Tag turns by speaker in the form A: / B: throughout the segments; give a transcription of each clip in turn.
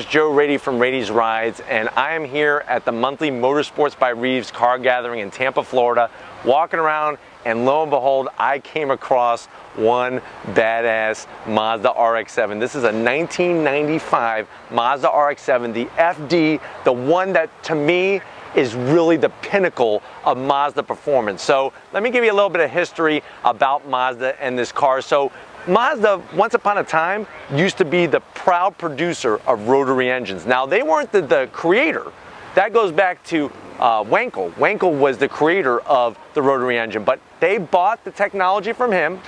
A: Joe Raiti from Raiti's Rides, and I am here at the monthly Motorsports by Reeves car gathering in Tampa, Florida, walking around, and lo and behold, I came across one badass Mazda RX-7. This is a 1995 Mazda RX-7, the FD, the one that to me is really the pinnacle of Mazda performance. So let me give you a little bit of history about Mazda and this car. So Mazda, once upon a time, used to be the proud producer of rotary engines. Now, they weren't the creator. That goes back to Wankel. Wankel was the creator of the rotary engine, but they bought the technology from him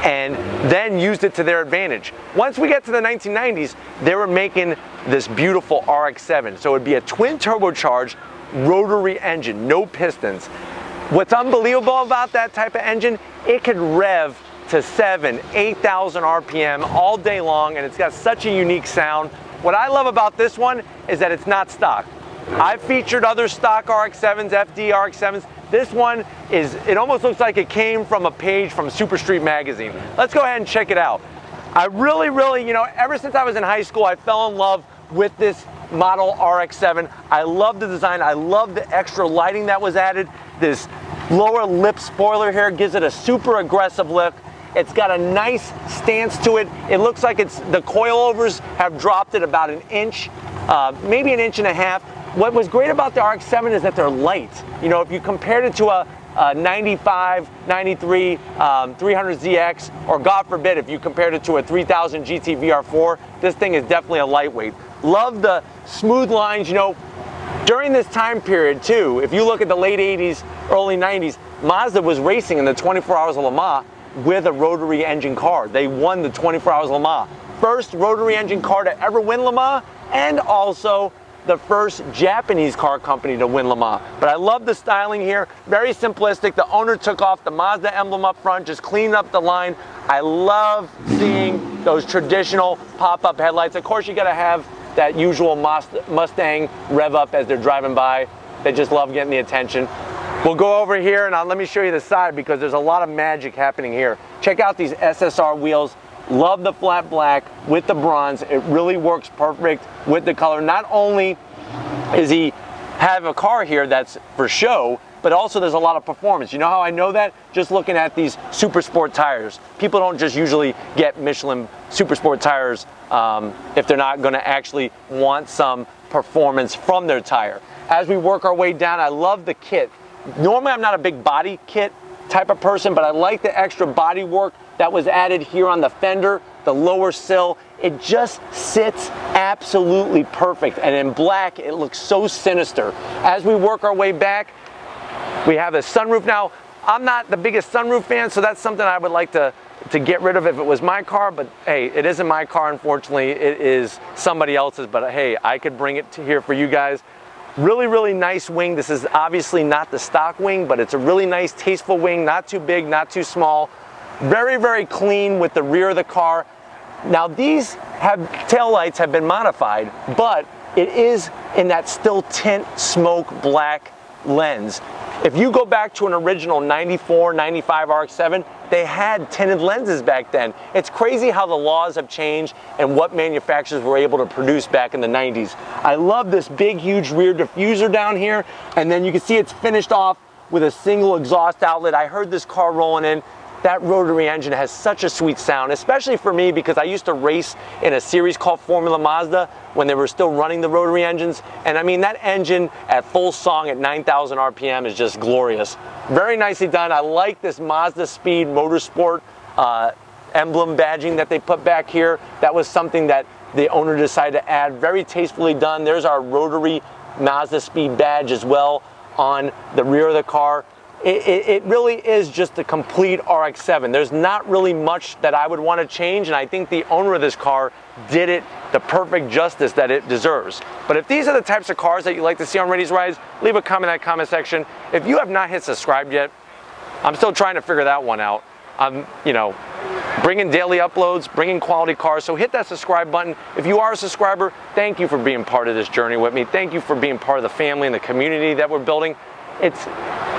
A: and then used it to their advantage. Once we get to the 1990s, they were making this beautiful RX-7. So it would be a twin turbocharged rotary engine, no pistons. What's unbelievable about that type of engine, it could rev to 8,000 RPM all day long, and it's got such a unique sound. What I love about this one is that it's not stock. I've featured other stock RX-7s, FD RX-7s. This one it almost looks like it came from a page from Super Street magazine. Let's go ahead and check it out. I really, ever since I was in high school, I fell in love with this model RX-7. I love the design. I love the extra lighting that was added. This lower lip spoiler here gives it a super aggressive lift. It's got a nice stance to it. It looks like the coilovers have dropped it about an inch, maybe an inch and a half. What was great about the RX-7 is that they're light. You know, if you compared it to a 95, 93, 300ZX, or God forbid, if you compared it to a 3000 GT VR4, this thing is definitely a lightweight. Love the smooth lines. You know, during this time period too, if you look at the late 80s, early 90s, Mazda was racing in the 24 Hours of Le Mans with a rotary engine car. They won the 24 Hours of Le Mans. First rotary engine car to ever win Le Mans, and also the first Japanese car company to win Le Mans. But I love the styling here, very simplistic. The owner took off the Mazda emblem up front, just cleaned up the line. I love seeing those traditional pop-up headlights. Of course, you gotta have that usual Mustang rev up as they're driving by. They just love getting the attention. We'll go over here and let me show you the side because there's a lot of magic happening here. Check out these SSR wheels. Love the flat black with the bronze. It really works perfect with the color. Not only is he have a car here that's for show, but also there's a lot of performance. You know how I know that? Just looking at these Super Sport tires. People don't just usually get Michelin Super Sport tires if they're not gonna actually want some performance from their tire. As we work our way down, I love the kit. Normally I'm not a big body kit type of person, but I like the extra body work that was added here on the fender, the lower sill. It just sits absolutely perfect, and in black it looks so sinister. As we work our way back, we have a sunroof. Now, I'm not the biggest sunroof fan, so that's something I would like to get rid of if it was my car, but hey, it isn't my car, unfortunately. It is somebody else's, but hey, I could bring it to here for you guys. Really, really nice wing. This is obviously not the stock wing, but it's a really nice, tasteful wing, not too big, not too small. Very, very clean with the rear of the car. Now, these taillights have been modified, but it is in that still tint smoke black lens. If you go back to an original 94, 95 RX-7, they had tinted lenses back then. It's crazy how the laws have changed and what manufacturers were able to produce back in the 90s. I love this big, huge rear diffuser down here, and then you can see it's finished off with a single exhaust outlet. I heard this car rolling in. That rotary engine has such a sweet sound, especially for me because I used to race in a series called Formula Mazda when they were still running the rotary engines. And I mean, that engine at full song at 9,000 RPM is just glorious. Very nicely done. I like this Mazda Speed Motorsport emblem badging that they put back here. That was something that the owner decided to add. Very tastefully done. There's our rotary Mazda Speed badge as well on the rear of the car. It really is just a complete RX-7. There's not really much that I would want to change, and I think the owner of this car did it the perfect justice that it deserves. But if these are the types of cars that you like to see on Raiti's Rides, leave a comment in that comment section. If you have not hit subscribe yet, I'm still trying to figure that one out. I'm, bringing daily uploads, bringing quality cars, so hit that subscribe button. If you are a subscriber, thank you for being part of this journey with me. Thank you for being part of the family and the community that we're building. It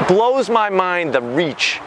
A: blows my mind the reach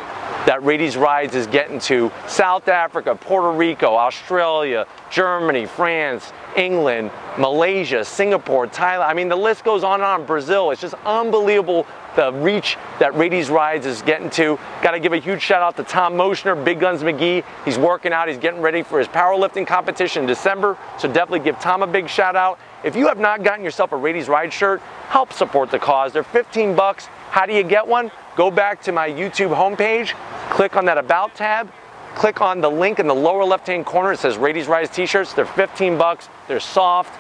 A: that Raiti's Rides is getting to South Africa, Puerto Rico, Australia, Germany, France, England, Malaysia, Singapore, Thailand. I mean, the list goes on and on. Brazil. It's just unbelievable the reach that Raiti's Rides is getting to. Got to give a huge shout out to Tom Moschner, Big Guns McGee. He's working out. He's getting ready for his powerlifting competition in December. So definitely give Tom a big shout out. If you have not gotten yourself a Raiti's Ride shirt, help support the cause. They're 15 bucks. How do you get one? Go back to my YouTube homepage, click on that About tab, click on the link in the lower left-hand corner. It says Raiti's Rides t-shirts. They're 15 bucks. They're soft.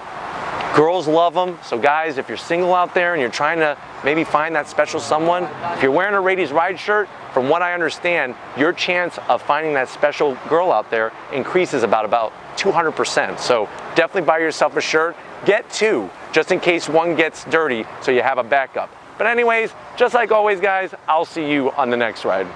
A: Girls love them. So guys, if you're single out there and you're trying to maybe find that special someone, if you're wearing a Raiti's Ride shirt, from what I understand, your chance of finding that special girl out there increases about 200%. So definitely buy yourself a shirt. Get two, just in case one gets dirty, so you have a backup. But anyways, just like always, guys, I'll see you on the next ride.